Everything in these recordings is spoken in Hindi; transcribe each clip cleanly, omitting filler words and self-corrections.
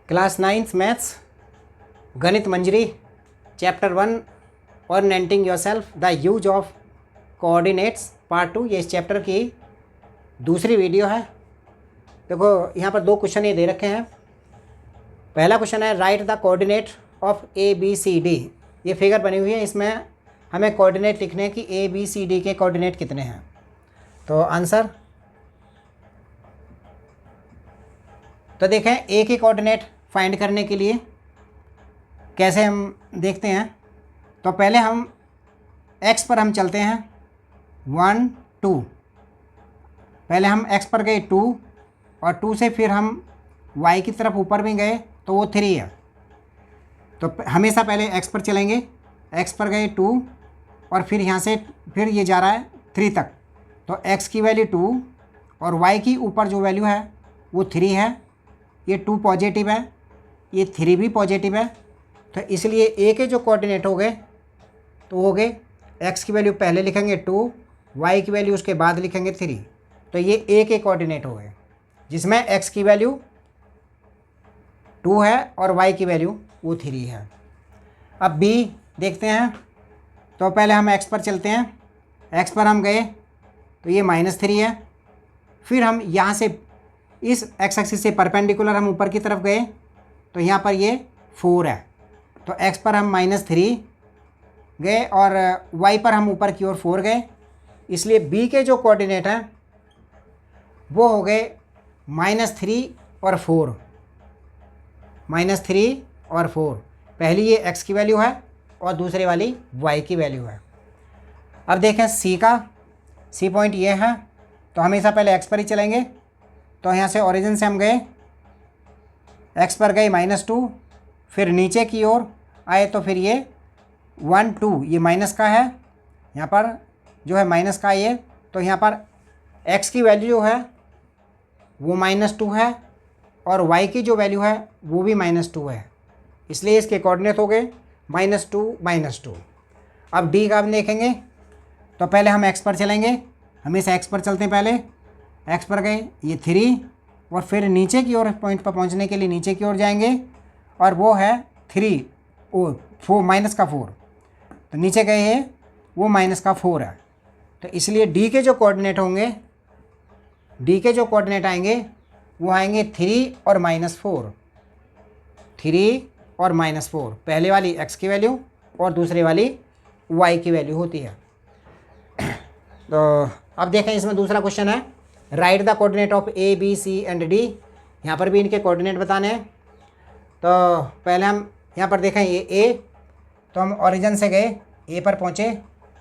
Class 9th maths Ganita Manjari chapter 1 orienting yourself the use of coordinates part 2। ये इस चैप्टर की दूसरी वीडियो है। देखो यहाँ पर दो क्वेश्चन ये दे रखे हैं। पहला क्वेश्चन है right the coordinate of ABCD। ये फिगर बनी हुई है, इसमें हमें कोऑर्डिनेट लिखने हैं कि ABCD के कोऑर्डिनेट कितने हैं। तो आंसर तो देखें ए के कोऑर्डिनेट फाइंड करने के लिए कैसे हम देखते हैं। तो पहले हम x पर हम चलते हैं 1 2। पहले हम x पर गए 2 और 2 से फिर हम y की तरफ ऊपर भी गए तो वो 3 है। तो हमेशा पहले x पर चलेंगे, x पर गए 2 और फिर यहाँ से फिर ये जा रहा है 3 तक। तो x की वैल्यू 2 और y की ऊपर जो वैल्यू है वो 3 है। ये 2 पॉजिटिव है, ये 3 भी पॉजिटिव है। तो इसलिए ए के जो कोऑर्डिनेट हो गए तो हो गए x की वैल्यू पहले लिखेंगे 2, y की वैल्यू उसके बाद लिखेंगे 3। तो ये ए के कोऑर्डिनेट हो गए जिसमें x की वैल्यू 2 है और y की वैल्यू वो 3 है। अब b देखते हैं। तो पहले हम x पर चलते हैं, x पर हम गए तो ये -3 है। फिर हम यहाँ से इस x एक्सिस से परपेंडिकुलर हम ऊपर की तरफ गए तो यहाँ पर ये 4 है। तो x पर हम -3 गए और y पर हम ऊपर की ओर 4 गए। इसलिए b के जो कोऑर्डिनेट हैं वो हो गए -3 और 4, -3 और 4। पहली ये x की वैल्यू है और दूसरी वाली y की वैल्यू है। अब देखें c का, c पॉइंट ये है तो हमेशा पहले x पर ही चलेंगे। तो यहाँ से ओरिजिन से हम गए, x पर गए -2, फिर नीचे की ओर आए तो फिर ये 1 2 ये माइनस का है, यहाँ पर जो है माइनस का ये। तो यहाँ पर x की वैल्यू जो है वो -2 है और y की जो वैल्यू है वो भी -2 है। इसलिए इसके कोऑर्डिनेट हो गए -2 -2। अब d का हम देखेंगे। तो पहले हम x पर चलेंगे, हमेशा x पर चलते हैं। पहले x पर गए ये 3 और फिर नीचे की ओर पॉइंट पर पहुंचने के लिए नीचे की ओर जाएंगे और वो है 3 4 माइनस का 4। तो नीचे गए हैं वो -4 है। तो इसलिए d के जो कोऑर्डिनेट होंगे, d के जो कोऑर्डिनेट आएंगे वो आएंगे 3 और -4, 3 और -4। पहले वाली x की वैल्यू और दूसरी वाली y की वैल्यू होती है। तो अब देखें इसमें दूसरा क्वेश्चन है right the coordinate of A B C and D। यहाँ पर भी इनके कोऑर्डिनेट बताने हैं। तो पहले हम यहाँ पर देखें ये A, तो हम ओरिजिन से गए A पर पहुँचे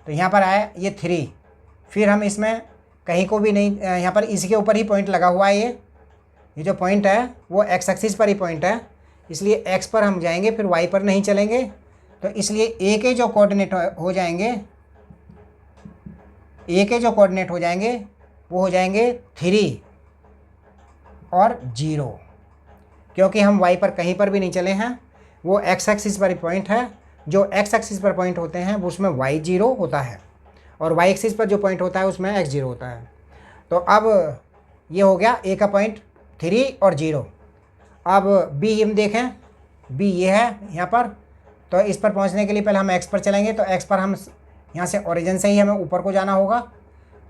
तो यहाँ पर आया ये 3। फिर हम इसमें कहीं को भी नहीं, यहाँ पर इसके ऊपर ही पॉइंट लगा हुआ है। ये जो पॉइंट है वो x एक्सिस पर ही पॉइंट है, इसलिए x पर हम जाएंगे फिर y पर नहीं चलेंगे। तो इसलिए A के जो कोऑर्डिनेट हो जाएंगे, A के जो कोऑर्डिनेट हो जाएंगे वो हो जाएंगे 3 और 0, क्योंकि हम y पर कहीं पर भी नहीं चले हैं। वो x एक्सिस पर पॉइंट है, जो x एक्सिस पर पॉइंट होते हैं वो उसमें y 0 होता है और y एक्सिस पर जो पॉइंट होता है उसमें x 0 होता है। तो अब ये हो गया a का पॉइंट 3 और 0। अब b हम देखें, b ये है यहाँ पर। तो इस पर पहुँचने के लिए पहले हम x पर चलेंगे। तो x पर हम यहाँ से ओरिजिन से ही हमें ऊपर को जाना होगा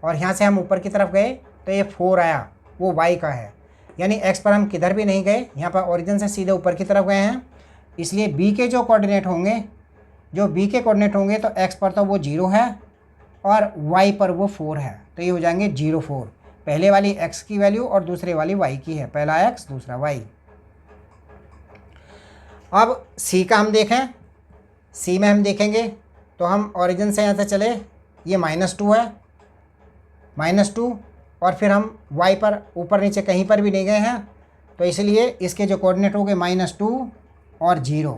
और यहाँ से हम ऊपर की तरफ गए तो ये 4 आया, वो y का है। यानी x पर हम किधर भी नहीं गए, यहाँ पर ओरिजिन से सीधे ऊपर की तरफ गए हैं। इसलिए b के जो कोऑर्डिनेट होंगे, जो b के कोऑर्डिनेट होंगे तो x पर तो वो 0 है और y पर वो 4 है। तो ये हो जाएंगे 0 4। पहले वाली x की वैल्यू और दूसरे वाली y की है, पहला x दूसरा y। अब c का हम देखें, c में हम देखेंगे तो हम ओरिजिन से यहाँ से चले, ये -2 है, -2 और फिर हम y पर ऊपर नीचे कहीं पर भी नहीं गए हैं। तो इसलिए इसके जो कोऑर्डिनेट हो गए -2 और 0,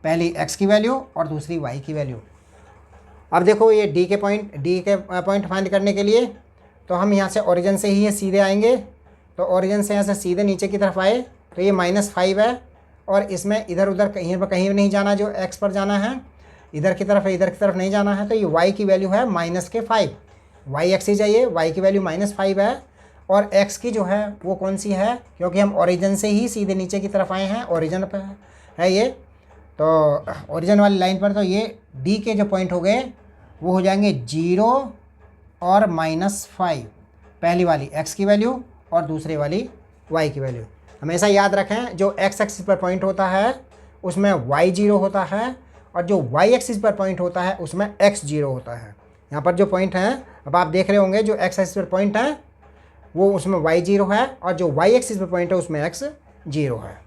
पहली x की वैल्यू और दूसरी y की वैल्यू। अब देखो ये d के पॉइंट फाइंड करने के लिए तो हम यहाँ से ओरिजिन से ही सीधे आएंगे। तो ओरिजिन से यहाँ से सीधे नीचे की तरफ आए तो ये -5 है और इसमें इधर उधर कहीं पर कहीं नहीं जाना, जो x पर जाना है इधर की तरफ है, इधर की तरफ नहीं जाना है। तो ये y की वैल्यू है -5, y एक्सिस है ये, y की वैल्यू -5 है और x की जो है वो कौन सी है, क्योंकि हम ओरिजिन से ही सीधे नीचे की तरफ आए हैं, ओरिजिन पर है ये, तो ओरिजिन वाली लाइन पर तो ये d के जो पॉइंट हो गए वो हो जाएंगे 0 और -5, पहली वाली x की वैल्यू और दूसरी वाली y की वैल्यू। हमेशा याद रखें जो x एक्सिस पर पॉइंट होता है उसमें y 0 होता है, और जो y एक्सिस पर पॉइंट होता है उसमें x 0 होता है। यहाँ पर जो पॉइंट हैं अब आप देख रहे होंगे, जो x एक्सिस पर पॉइंट है वो उसमें y 0 है, और जो y एक्सिस पर पॉइंट है उसमें x 0 है।